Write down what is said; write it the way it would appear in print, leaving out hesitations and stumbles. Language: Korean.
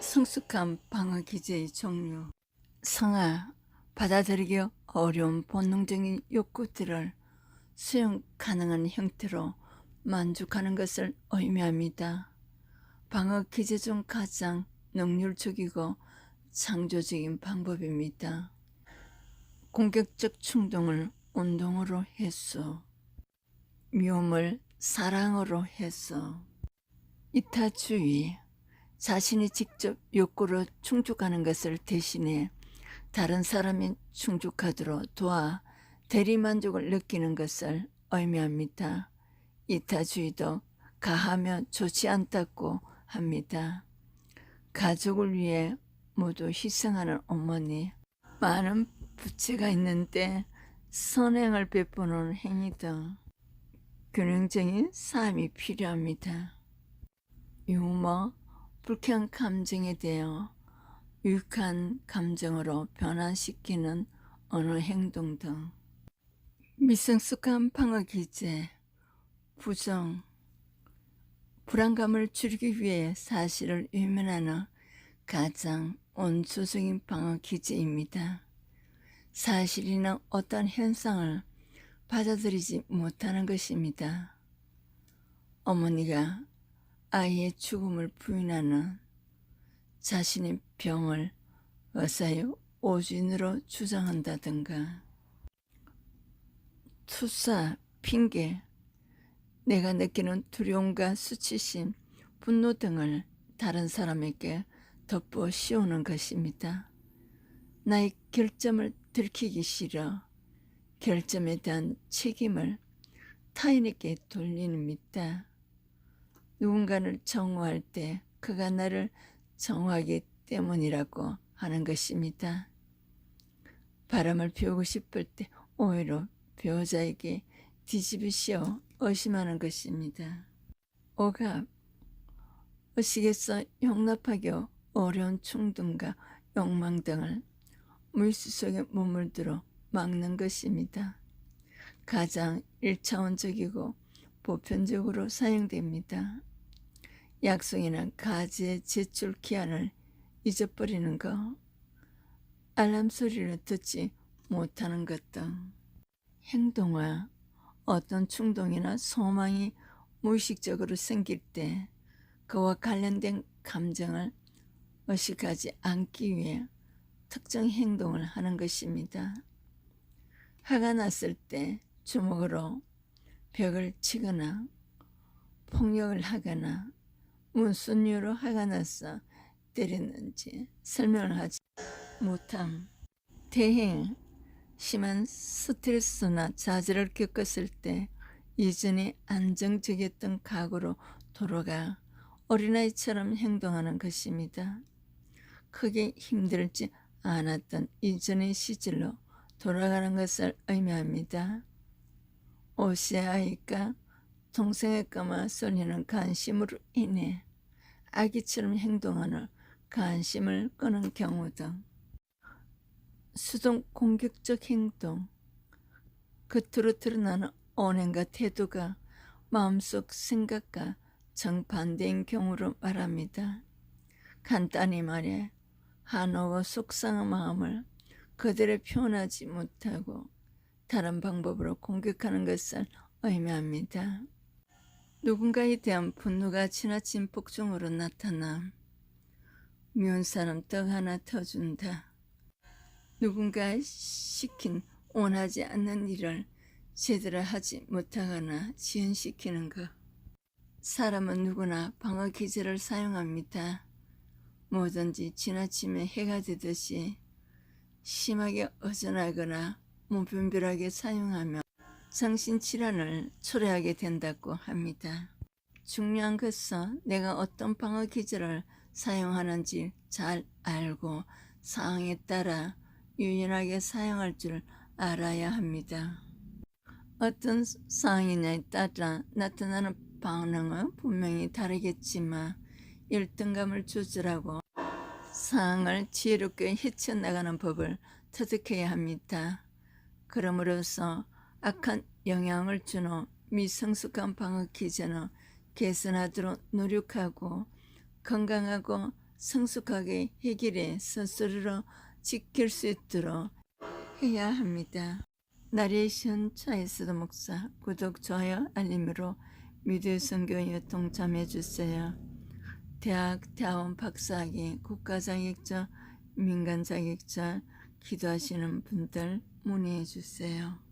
성숙한 방어 기제의 종류. 성아, 받아들이기 어려운 본능적인 욕구들을 수용 가능한 형태로 만족하는 것을 의미합니다. 방어 기제 중 가장 능률적이고 창조적인 방법입니다. 공격적 충동을 운동으로 해소, 미움을 사랑으로 해소, 이타주의, 자신이 직접 욕구로 충족하는 것을 대신해 다른 사람이 충족하도록 도와 대리만족을 느끼는 것을 의미합니다. 이타주의도 가하며 좋지 않다고 합니다. 가족을 위해 모두 희생하는 어머니, 많은 부채가 있는데 선행을 베푸는 행위 등 균형적인 삶이 필요합니다. 유머, 불쾌한 감정에 대해 유익한 감정으로 변환시키는 언어 행동 등. 미성숙한 방어 기제, 부정, 불안감을 줄이기 위해 사실을 외면하는 가장 원초적인 방어 기제입니다. 사실이나 어떤 현상을 받아들이지 못하는 것입니다. 어머니가 아이의 죽음을 부인하는, 자신의 병을 의사의 오진으로 주장한다든가, 투사, 핑계, 내가 느끼는 두려움과 수치심, 분노 등을 다른 사람에게 덮어 씌우는 것입니다. 나의 결점을 들키기 싫어 결점에 대한 책임을 타인에게 돌립니다. 누군가를 정오할 때 그가 나를 정오하기 때문이라고 하는 것입니다. 바람을 피우고 싶을 때 오히려 배우자에게 뒤집으시어 의심하는 것입니다. 억압, 의식에서 용납하기 어려운 충동과 욕망 등을 무의식 속에 머물들어 막는 것입니다. 가장 1차원적이고 보편적으로 사용됩니다. 약속이나 가지의 제출 기한을 잊어버리는 것, 알람 소리를 듣지 못하는 것 등. 행동화, 어떤 충동이나 소망이 무의식적으로 생길 때 그와 관련된 감정을 의식하지 않기 위해 특정 행동을 하는 것입니다. 화가 났을 때 주먹으로 벽을 치거나 폭력을 하거나 무슨 이유로 화가 나서 때렸는지 설명을 하지 못함. 대행, 심한 스트레스나 좌절을 겪었을 때 이전에 안정적이었던 각오로 돌아가 어린아이처럼 행동하는 것입니다. 크게 힘들지 않았던 이전의 시절로 돌아가는 것을 의미합니다. 오시아이가 동생의 까마 쏠리는 관심으로 인해 아기처럼 행동하는 관심을 끄는 경우 등. 수동 공격적 행동, 겉으로 드러나는 언행과 태도가 마음속 생각과 정반대인 경우로 말합니다. 간단히 말해 한옥의 속상한 마음을 그대로 표현하지 못하고 다른 방법으로 공격하는 것을 의미합니다. 누군가에 대한 분노가 지나친 복종으로 나타나 미운 사람 떡 하나 터준다. 누군가 시킨 원하지 않는 일을 제대로 하지 못하거나 지연시키는 것. 사람은 누구나 방어 기제를 사용합니다. 뭐든지 지나치면 해가 되듯이 심하게 의존하거나 무분별하게 사용하며 정신질환을 초래하게 된다고 합니다. 중요한 것은 내가 어떤 방어 기제를 사용하는지 잘 알고 상황에 따라 유연하게 사용할 줄 알아야 합니다. 어떤 상황이냐에 따라 나타나는 반응은 분명히 다르겠지만 열등감을 조절하고 상황을 지혜롭게 헤쳐나가는 법을 터득해야 합니다. 그럼으로써 악한 영향을 주는 미성숙한 방어 기제는 개선하도록 노력하고 건강하고 성숙하게 해결해 스스로 지킬 수 있도록 해야 합니다. 나레이션 차이스도 목사 구독, 좋아요, 알림으로 미디어 선교에 동참해 주세요. 대학, 대학원 박사학위, 국가 자격증, 민간 자격증 기도하시는 분들 문의해 주세요.